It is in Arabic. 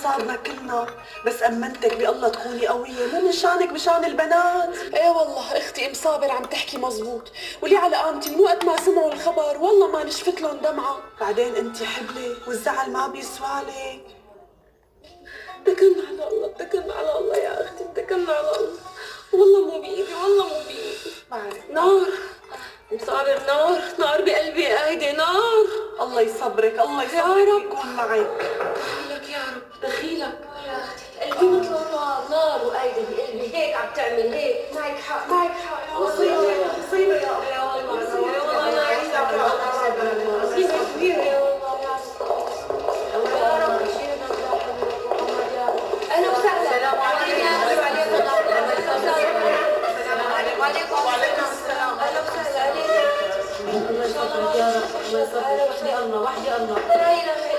صارنا كلنا، بس أمنتك بالله تكوني قوية، مو من شانك بشان البنات. ايه والله اختي ام صابر عم تحكي مزبوط، واللي على قامتي من وقت ما سمعوا الخبر والله ما نشفت لهم دمعه. بعدين انت حبلة والزعل ما بيسوالك. اتكلنا على الله، اتكلنا على الله يا اختي، اتكلنا على الله. والله مو بايدي، والله مو بايدي. بعرف. نار ام صابر، نار نار بقلبي قايده نار. الله يصبرك، الله يصبرك، يا رب يكون معك. دخيلك يا رب، دخيلك. يا اختي قلبي مثل نار، نار وقايده بقلبي، هيك عم تعمل هيك. معك حق، معك حق يا مصيبة مصيبة يا يا والله، مصيبة يا والله انا عايزك يا الله، مصيبه كبيره يا والله يا رب يشيلنا محمد يا رب. اهلا وسهلا. السلام عليكم. وعليكم السلام. اهلا وسهلا عليك. الله يسعدك يا رب، الله يسعدك. وحدي الله، وحدي الله. لا اله الا